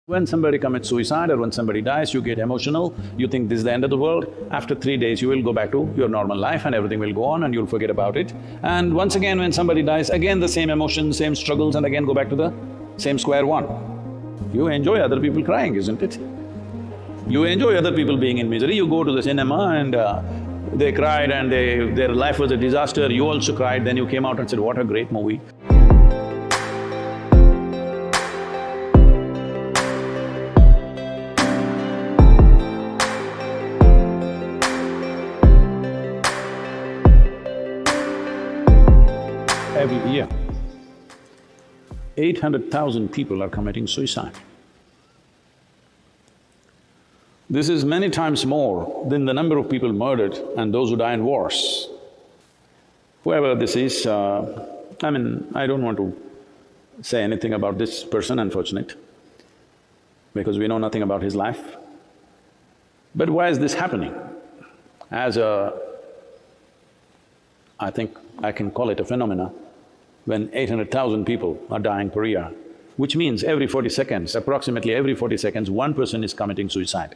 When somebody commits suicide or when somebody dies, you get emotional, you think this is the end of the world. After 3 days, you will go back to your normal life and everything will go on and you'll forget about it. And once again, when somebody dies, again the same emotions, same struggles and again go back to the same square one. You enjoy other people crying, isn't it? You enjoy other people being in misery, you go to the cinema and they cried and their life was a disaster, you also cried, then you came out and said, what a great movie. Every year, 800,000 people are committing suicide. This is many times more than the number of people murdered and those who die in wars. Whoever this is, I don't want to say anything about this person, unfortunate, because we know nothing about his life. But why is this happening? I think I can call it a phenomena, when 800,000 people are dying per year, which means every 40 seconds, approximately every 40 seconds, one person is committing suicide.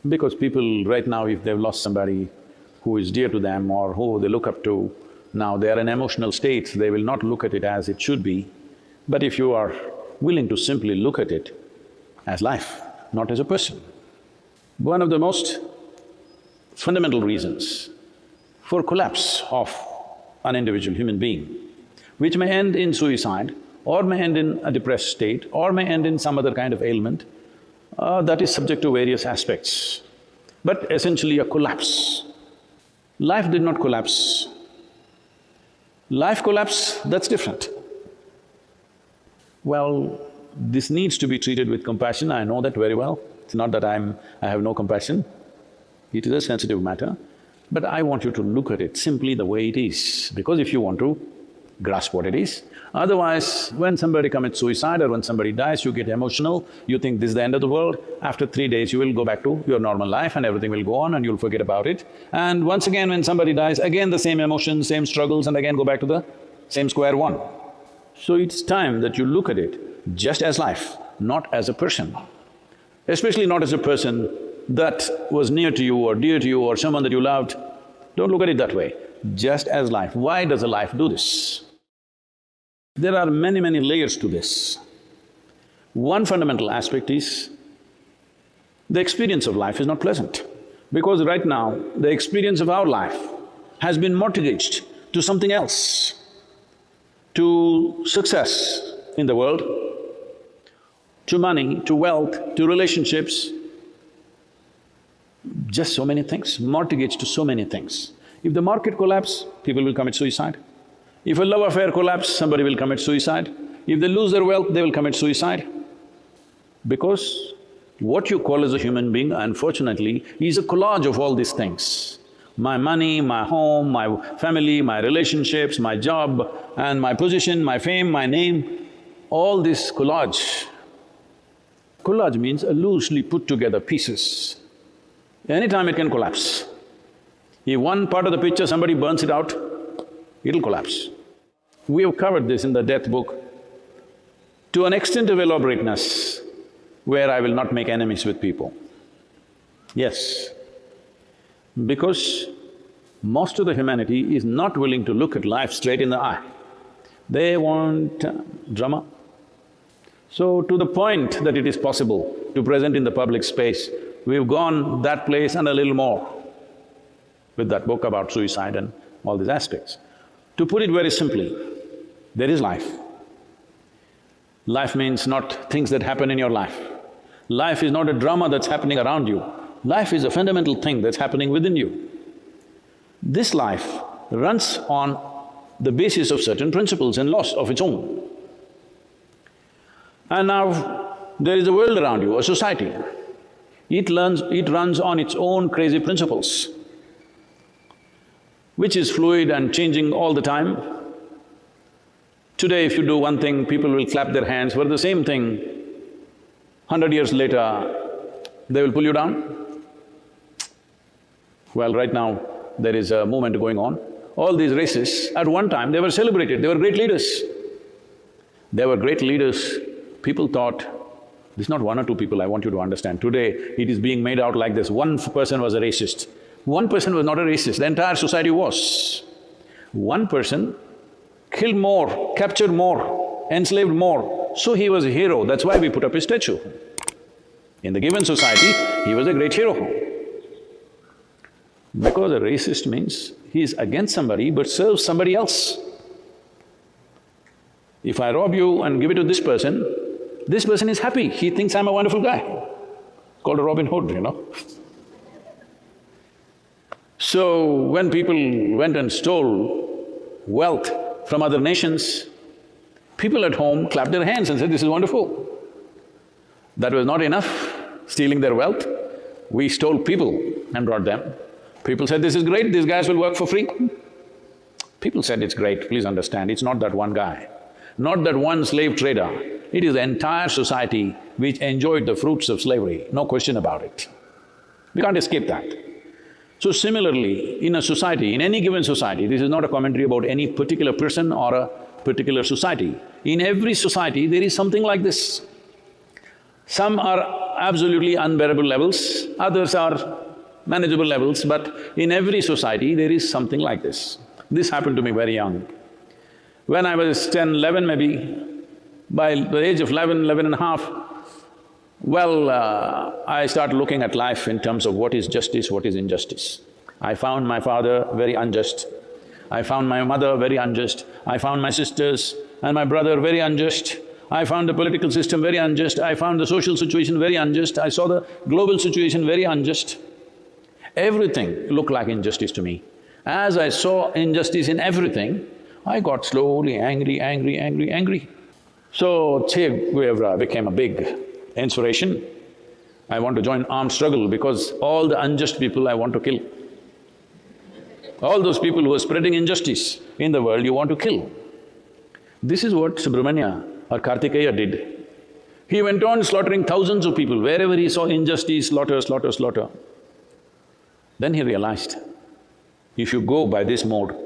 Because people right now, if they've lost somebody who is dear to them or who they look up to, now they are in emotional states, they will not look at it as it should be. But if you are willing to simply look at it as life, not as a person. One of the most fundamental reasons for collapse of an individual human being, which may end in suicide or may end in a depressed state or may end in some other kind of ailment, that is subject to various aspects, but essentially a collapse. Life did not collapse. Life collapse, that's different. Well, this needs to be treated with compassion, I know that very well. It's not that I have no compassion, it is a sensitive matter. But I want you to look at it simply the way it is, because if you want to grasp what it is, otherwise when somebody commits suicide or when somebody dies, you get emotional, you think this is the end of the world. After 3 days, you will go back to your normal life and everything will go on and you'll forget about it. And once again when somebody dies, again the same emotions, same struggles and again go back to the same square one. So it's time that you look at it just as life, not as a person. Especially not as a person that was near to you or dear to you or someone that you loved. Don't look at it that way, just as life. Why does a life do this? There are many, many layers to this. One fundamental aspect is, the experience of life is not pleasant, because right now, the experience of our life has been mortgaged to something else, to success in the world, to money, to wealth, to relationships, just so many things, mortgaged to so many things. If the market collapses, people will commit suicide. If a love affair collapses, somebody will commit suicide. If they lose their wealth, they will commit suicide. Because what you call as a human being, unfortunately, is a collage of all these things. My money, my home, my family, my relationships, my job and my position, my fame, my name, all this collage. Collage means a loosely put together pieces. Anytime it can collapse. If one part of the picture somebody burns it out, it'll collapse. We have covered this in the death book to an extent of elaborateness where I will not make enemies with people. Yes, because most of the humanity is not willing to look at life straight in the eye. They want drama. So to the point that it is possible to present in the public space, we've gone that place and a little more with that book about suicide and all these aspects. To put it very simply, there is life. Life means not things that happen in your life. Life is not a drama that's happening around you. Life is a fundamental thing that's happening within you. This life runs on the basis of certain principles and laws of its own. And now there is a world around you, a society. It runs on its own crazy principles, which is fluid and changing all the time. Today if you do one thing, people will clap their hands for the same thing. 100 years later, they will pull you down. Well, right now, there is a movement going on. All these races, at one time, they were celebrated, they were great leaders. They were great leaders. People thought This is not one or two people, I want you to understand. Today, it is being made out like this, one person was a racist. One person was not a racist, the entire society was. One person killed more, captured more, enslaved more, so he was a hero, that's why we put up his statue. In the given society, he was a great hero. Because a racist means he is against somebody but serves somebody else. If I rob you and give it to this person is happy, he thinks I'm a wonderful guy, called a Robin Hood, you know. So when people went and stole wealth from other nations, people at home clapped their hands and said, this is wonderful. That was not enough, stealing their wealth. We stole people and brought them. People said, this is great, these guys will work for free. People said, it's great, please understand, it's not that one guy, not that one slave trader. It is the entire society which enjoyed the fruits of slavery, no question about it. We can't escape that. So similarly, in a society, in any given society, this is not a commentary about any particular person or a particular society. In every society, there is something like this. Some are absolutely unbearable levels, others are manageable levels, but in every society, there is something like this. This happened to me very young. When I was 10, 11 maybe, by the age of 11, 11 and a half, I started looking at life in terms of what is justice, what is injustice. I found my father very unjust. I found my mother very unjust. I found my sisters and my brother very unjust. I found the political system very unjust. I found the social situation very unjust. I saw the global situation very unjust. Everything looked like injustice to me. As I saw injustice in everything, I got slowly angry. So Che Guevara became a big inspiration. I want to join armed struggle because all the unjust people I want to kill. All those people who are spreading injustice in the world, you want to kill. This is what Subramania or Kartikeya did. He went on slaughtering thousands of people. Wherever he saw injustice, slaughter. Then he realized, if you go by this mode,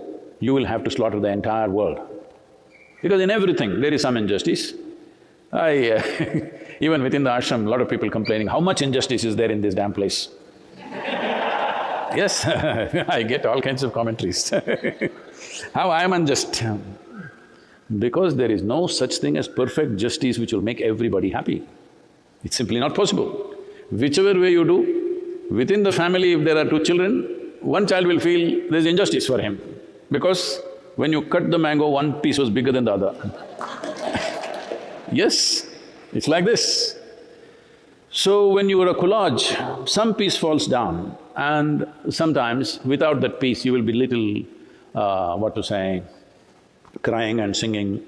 you will have to slaughter the entire world. Because in everything there is some injustice. Even within the ashram, a lot of people complaining, how much injustice is there in this damn place? Yes, I get all kinds of commentaries. How I am unjust? Because there is no such thing as perfect justice which will make everybody happy. It's simply not possible. Whichever way you do, within the family if there are two children, one child will feel there's injustice for him because when you cut the mango, one piece was bigger than the other. Yes, it's like this. So when you are a collage, some piece falls down and sometimes without that piece you will be little, crying and singing.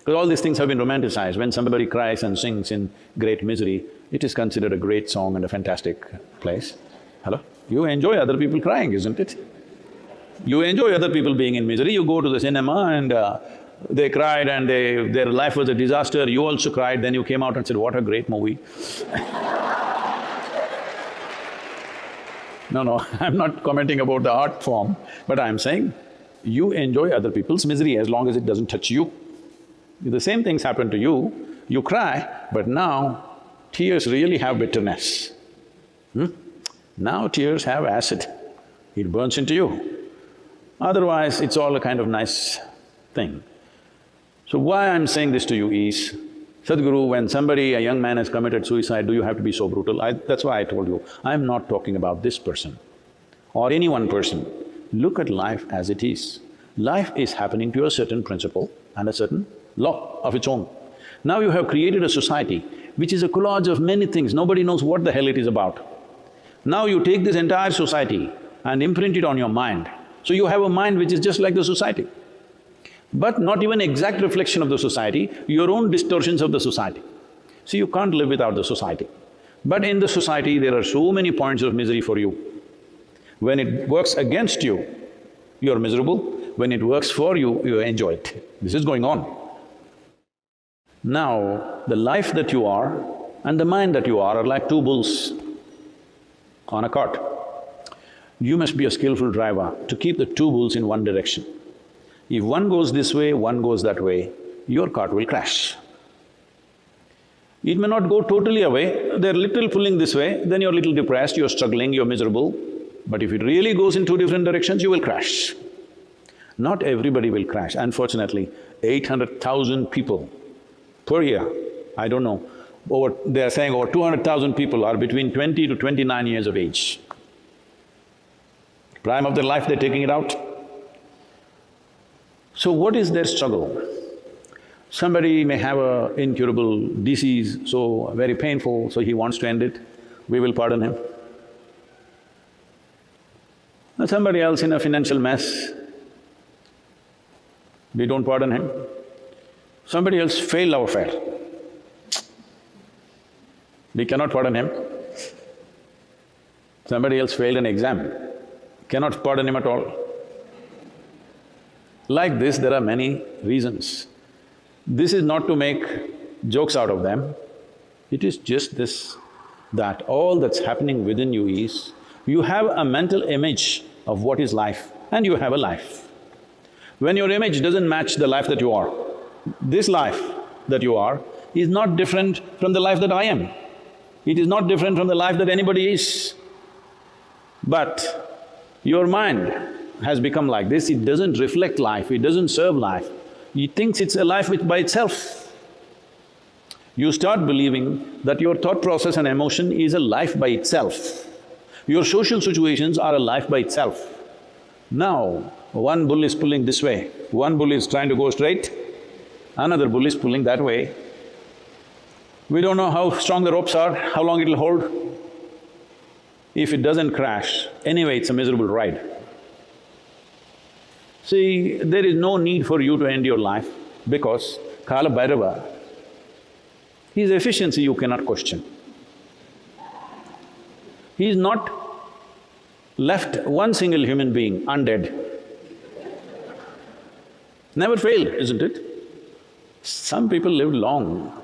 Because all these things have been romanticized. When somebody cries and sings in great misery, it is considered a great song and a fantastic place. Hello? You enjoy other people crying, isn't it? You enjoy other people being in misery, you go to the cinema and they cried and their life was a disaster, you also cried, then you came out and said, what a great movie. No, I'm not commenting about the art form, but I'm saying, you enjoy other people's misery as long as it doesn't touch you. If the same things happen to you, you cry, but now tears really have bitterness. Now tears have acid, it burns into you. Otherwise, it's all a kind of nice thing. So why I'm saying this to you is, Sadhguru, when somebody, a young man has committed suicide, do you have to be so brutal? That's why I told you, I'm not talking about this person or any one person. Look at life as it is. Life is happening to a certain principle and a certain law of its own. Now you have created a society which is a collage of many things, nobody knows what the hell it is about. Now you take this entire society and imprint it on your mind. So you have a mind which is just like the society, but not even exact reflection of the society, your own distortions of the society. So you can't live without the society. But in the society, there are so many points of misery for you. When it works against you, you're miserable. When it works for you, you enjoy it. This is going on. Now, the life that you are and the mind that you are like two bulls on a cart. You must be a skillful driver to keep the two bulls in one direction. If one goes this way, one goes that way, your cart will crash. It may not go totally away, they're little pulling this way, then you're little depressed, you're struggling, you're miserable. But if it really goes in two different directions, you will crash. Not everybody will crash, unfortunately. 800,000 people per year, I don't know, they're saying over 200,000 people are between 20 to 29 years of age. Prime of their life, they're taking it out. So what is their struggle? Somebody may have an incurable disease, so very painful, so he wants to end it, we will pardon him. And somebody else in a financial mess, we don't pardon him. Somebody else failed love affair, we cannot pardon him. Somebody else failed an exam, cannot pardon him at all. Like this, there are many reasons. This is not to make jokes out of them, it is just this, that all that's happening within you is, you have a mental image of what is life and you have a life. When your image doesn't match the life that you are, this life that you are is not different from the life that I am. It is not different from the life that anybody is. But your mind has become like this, it doesn't reflect life, it doesn't serve life. It thinks it's a life by itself. You start believing that your thought process and emotion is a life by itself. Your social situations are a life by itself. Now, one bull is pulling this way, one bull is trying to go straight, another bull is pulling that way. We don't know how strong the ropes are, how long it'll hold. If it doesn't crash, anyway it's a miserable ride. See, there is no need for you to end your life because Kala Bhairava, his efficiency you cannot question. He's not left one single human being undead. Never failed, isn't it? Some people lived long.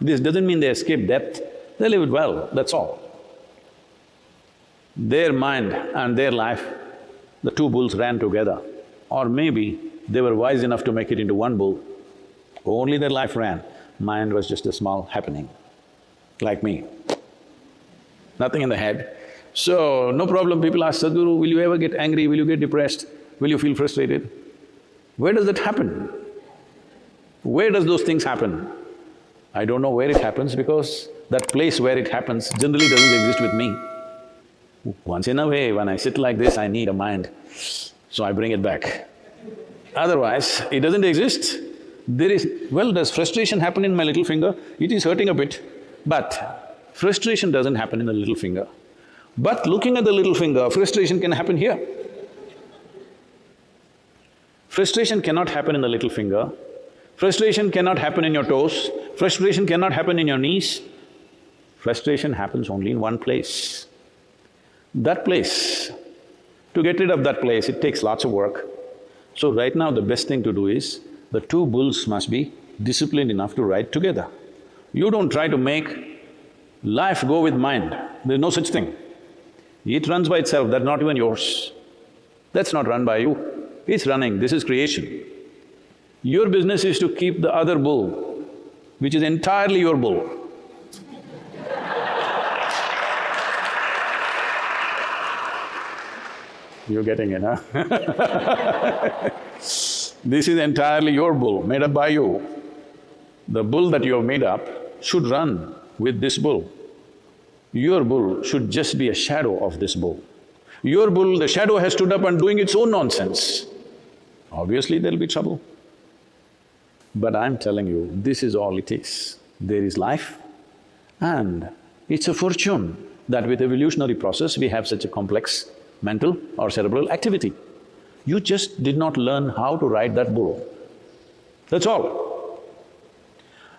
This doesn't mean they escaped death, they lived well, that's all. Their mind and their life, the two bulls ran together. Or maybe they were wise enough to make it into one bull. Only their life ran, mind was just a small happening, like me. Nothing in the head. So, no problem, people ask, Sadhguru, will you ever get angry, will you get depressed, will you feel frustrated? Where does that happen? Where does those things happen? I don't know where it happens because that place where it happens generally doesn't exist with me. Once in a way, when I sit like this, I need a mind, so I bring it back. Otherwise, it doesn't exist. There is… well, does frustration happen in my little finger? It is hurting a bit, but frustration doesn't happen in the little finger. But looking at the little finger, frustration can happen here. Frustration cannot happen in the little finger, frustration cannot happen in your toes, frustration cannot happen in your knees. Frustration happens only in one place. That place, to get rid of that place, it takes lots of work. So right now the best thing to do is, the two bulls must be disciplined enough to ride together. You don't try to make life go with mind, there's no such thing. It runs by itself, that's not even yours. That's not run by you, it's running, this is creation. Your business is to keep the other bull, which is entirely your bull. You're getting it, huh? This is entirely your bull, made up by you. The bull that you have made up should run with this bull. Your bull should just be a shadow of this bull. Your bull, the shadow has stood up and doing its own nonsense. Obviously there'll be trouble. But I'm telling you, this is all it is. There is life and it's a fortune that with evolutionary process we have such a complex mental or cerebral activity. You just did not learn how to ride that bull, that's all.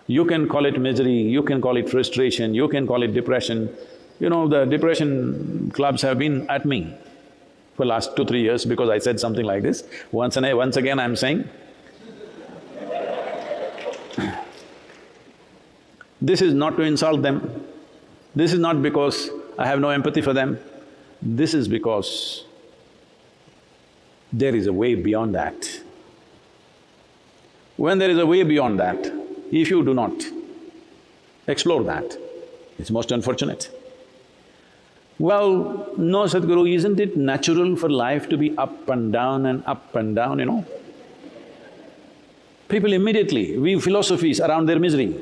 You can call it misery, you can call it frustration, you can call it depression. You know, the depression clubs have been at me for last 2-3 years because I said something like this. Once again I'm saying, this is not to insult them, this is not because I have no empathy for them, this is because there is a way beyond that. When there is a way beyond that, if you do not Explore that. It's most unfortunate. Well, no, Sadhguru, isn't it natural for life to be up and down and up and down, you know? People immediately weave philosophies around their misery.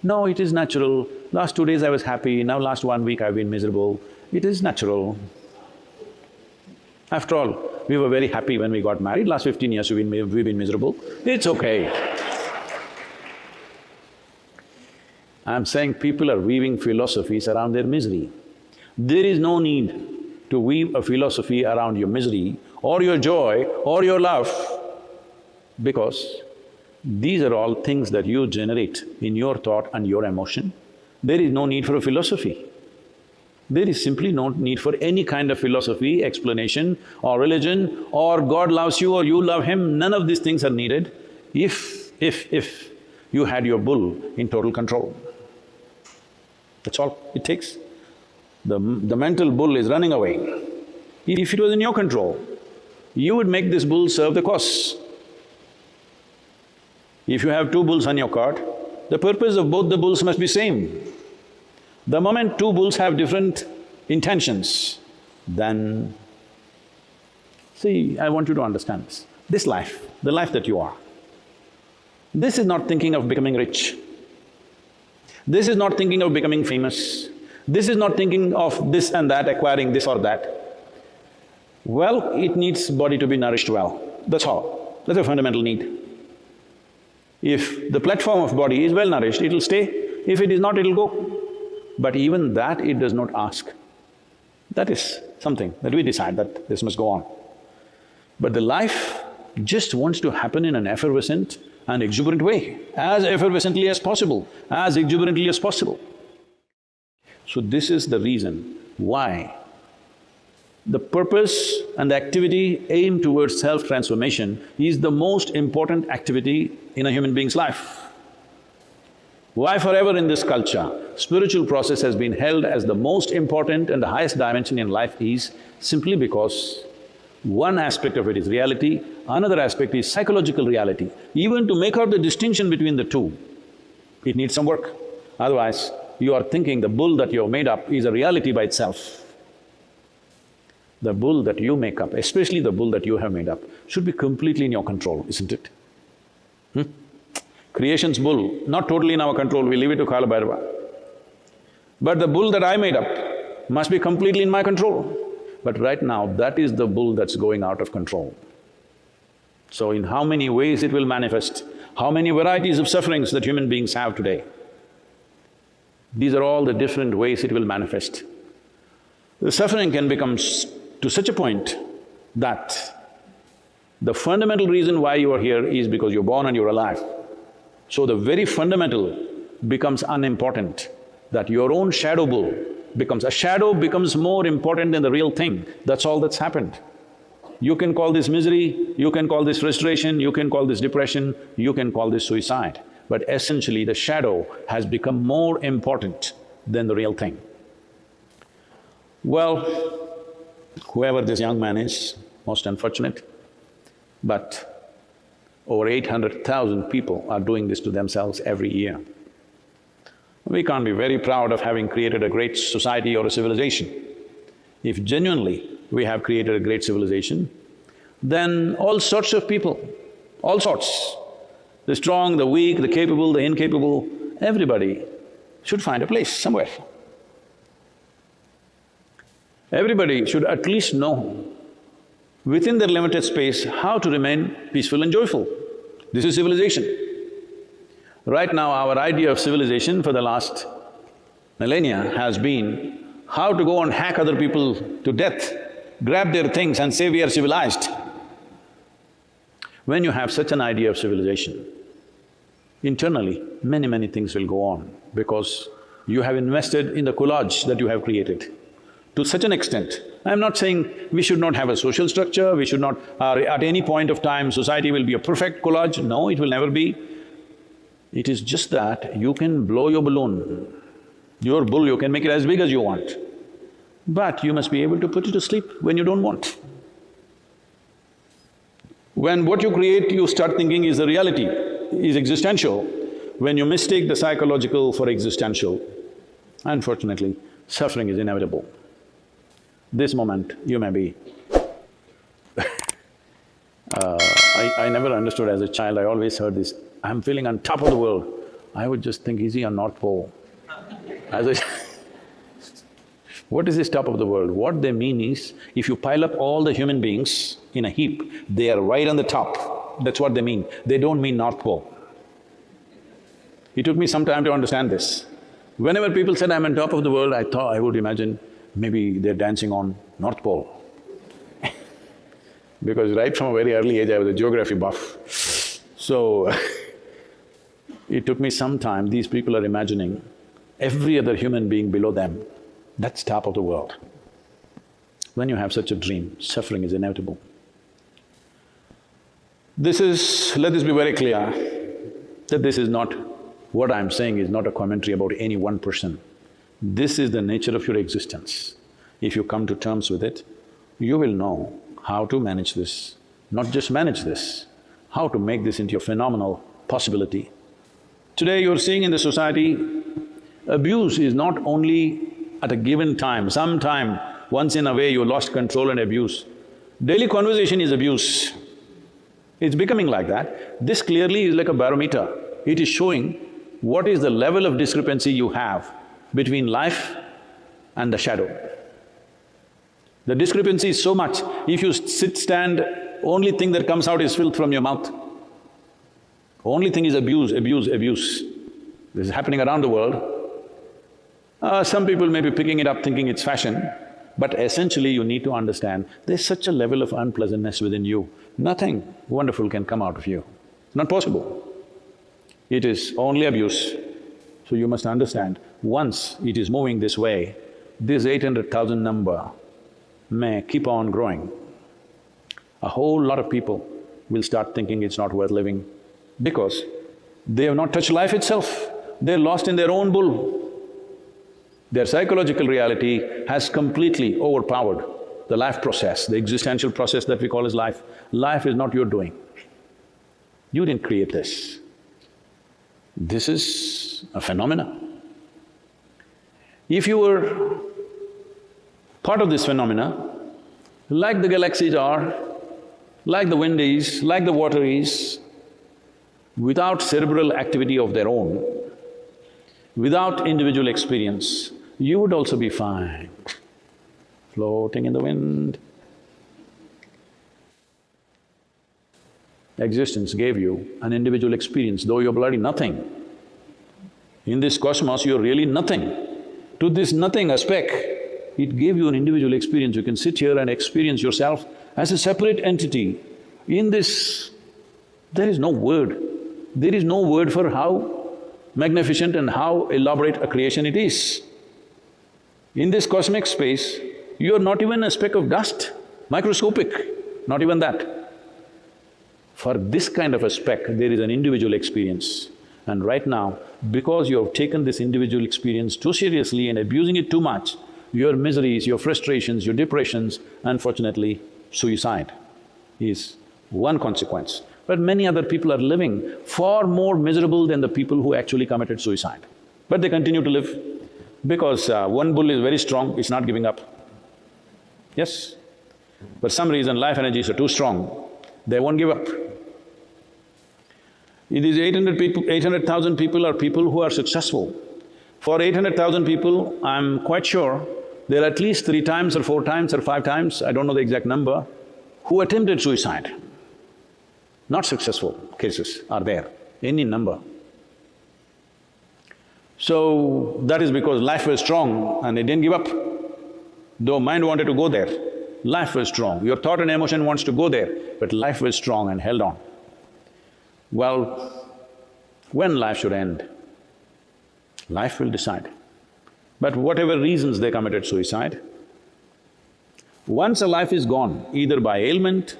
No, it is natural. Last 2 days I was happy, now last 1 week I've been miserable. It is natural. After all, we were very happy when we got married, last 15 years we've been miserable. It's okay. I'm saying people are weaving philosophies around their misery. There is no need to weave a philosophy around your misery or your joy or your love, because these are all things that you generate in your thought and your emotion. There is no need for a philosophy. There is simply no need for any kind of philosophy, explanation or religion or God loves you or you love Him. None of these things are needed if you had your bull in total control. That's all it takes. The mental bull is running away. If it was in your control, you would make this bull serve the cause. If you have 2 bulls on your cart, the purpose of both the bulls must be same. The moment 2 bulls have different intentions, then… See, I want you to understand this. This life, the life that you are, this is not thinking of becoming rich. This is not thinking of becoming famous. This is not thinking of this and that, acquiring this or that. Well, it needs body to be nourished well, that's all. That's a fundamental need. If the platform of body is well nourished, it'll stay. If it is not, it'll go. But even that it does not ask. That is something that we decide that this must go on. But the life just wants to happen in an effervescent and exuberant way, as effervescently as possible, as exuberantly as possible. So this is the reason why the purpose and the activity aimed towards self-transformation is the most important activity in a human being's life. Why forever in this culture, spiritual process has been held as the most important and the highest dimension in life is simply because one aspect of it is reality, another aspect is psychological reality. Even to make out the distinction between the two, it needs some work. Otherwise, you are thinking the bull that you have made up is a reality by itself. The bull that you make up, especially the bull that you have made up, should be completely in your control, isn't it? Creation's bull, not totally in our control, we leave it to Kala Bhairava. But the bull that I made up must be completely in my control. But right now, that is the bull that's going out of control. So in how many ways it will manifest, how many varieties of sufferings that human beings have today, these are all the different ways it will manifest. The suffering can become to such a point that the fundamental reason why you are here is because you're born and you're alive. So the very fundamental becomes unimportant, that your own shadow bull becomes… a shadow becomes more important than the real thing, that's all that's happened. You can call this misery, you can call this frustration, you can call this depression, you can call this suicide, but essentially the shadow has become more important than the real thing. Well, whoever this young man is, most unfortunate, but over 800,000 people are doing this to themselves every year. We can't be very proud of having created a great society or a civilization. If genuinely we have created a great civilization, then all sorts of people, all sorts, the strong, the weak, the capable, the incapable, everybody should find a place somewhere. Everybody should at least know within their limited space how to remain peaceful and joyful. This is civilization. Right now, our idea of civilization for the last millennia has been how to go and hack other people to death, grab their things and say we are civilized. When you have such an idea of civilization, internally many things will go on because you have invested in the collage that you have created. To such an extent, I'm not saying we should not have a social structure, we should not… at any point of time society will be a perfect collage, no, it will never be. It is just that you can blow your balloon, your bull, you can make it as big as you want, but you must be able to put it to sleep when you don't want. When what you create you start thinking is the reality, is existential, when you mistake the psychological for existential, unfortunately, suffering is inevitable. This moment, you may be… I never understood as a child, I always heard this, I'm feeling on top of the world. I would just think, is he on North Pole? As a what is this top of the world? What they mean is, if you pile up all the human beings in a heap, they are right on the top. That's what they mean. They don't mean North Pole. It took me some time to understand this. Whenever people said, I'm on top of the world, I thought… I would imagine maybe they're dancing on North Pole. Because right from a very early age, I was a geography buff. So, it took me some time, these people are imagining every other human being below them, that's top of the world. When you have such a dream, suffering is inevitable. Let this be very clear, that this is not… what I'm saying is not a commentary about any one person. This is the nature of your existence. If you come to terms with it, you will know how to manage this, not just manage this, how to make this into a phenomenal possibility. Today you're seeing in the society, abuse is not only at a given time, sometime, once in a way you lost control and abuse. Daily conversation is abuse. It's becoming like that. This clearly is like a barometer. It is showing what is the level of discrepancy you have between life and the shadow. The discrepancy is so much, if you stand, only thing that comes out is filth from your mouth. Only thing is abuse, abuse, abuse. This is happening around the world. Some people may be picking it up thinking it's fashion, but essentially you need to understand, there's such a level of unpleasantness within you, nothing wonderful can come out of you. It's not possible. It is only abuse. So you must understand, once it is moving this way, this 800,000 number may keep on growing. A whole lot of people will start thinking it's not worth living because they have not touched life itself, they're lost in their own bull. Their psychological reality has completely overpowered the life process, the existential process that we call as life. Life is not your doing. You didn't create this. This is a phenomena. If you were part of this phenomena, like the galaxies are, like the wind is, like the water is, without cerebral activity of their own, without individual experience, you would also be fine, floating in the wind. Existence gave you an individual experience, though you're bloody nothing. In this cosmos, you're really nothing. To this nothing, a speck, it gave you an individual experience. You can sit here and experience yourself as a separate entity. In this, there is no word. There is no word for how magnificent and how elaborate a creation it is. In this cosmic space, you are not even a speck of dust, microscopic, not even that. For this kind of a speck, there is an individual experience. And right now, because you have taken this individual experience too seriously and abusing it too much, your miseries, your frustrations, your depressions, unfortunately, suicide is one consequence. But many other people are living far more miserable than the people who actually committed suicide. But they continue to live because one bull is very strong, it's not giving up. Yes? For some reason, life energies are too strong, they won't give up. These 800,000 people are people who are successful. For 800,000 people, I'm quite sure there are at least 3 times or 4 times or 5 times, I don't know the exact number, who attempted suicide. Not successful cases are there, any number. So, that is because life was strong and they didn't give up. Though mind wanted to go there, life was strong. Your thought and emotion wants to go there, but life was strong and held on. Well, when life should end, life will decide. But whatever reasons they committed suicide, once a life is gone, either by ailment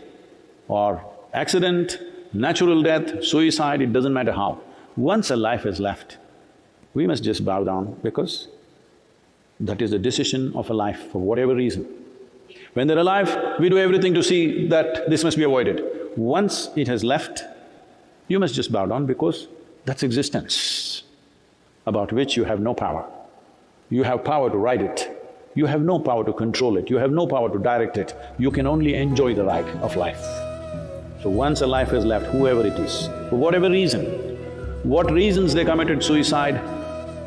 or accident, natural death, suicide, it doesn't matter how, once a life is left, we must just bow down because that is the decision of a life for whatever reason. When they're alive, we do everything to see that this must be avoided. Once it has left, you must just bow down because That's existence, about which you have no power. You have power to ride it. You have no power to control it. You have no power to direct it. You can only enjoy the ride of life. So once a life is left, whoever it is, for whatever reason, what reasons they committed suicide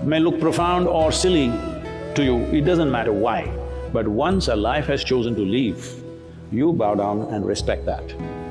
may look profound or silly to you, it doesn't matter why. But once a life has chosen to leave, you bow down and respect that.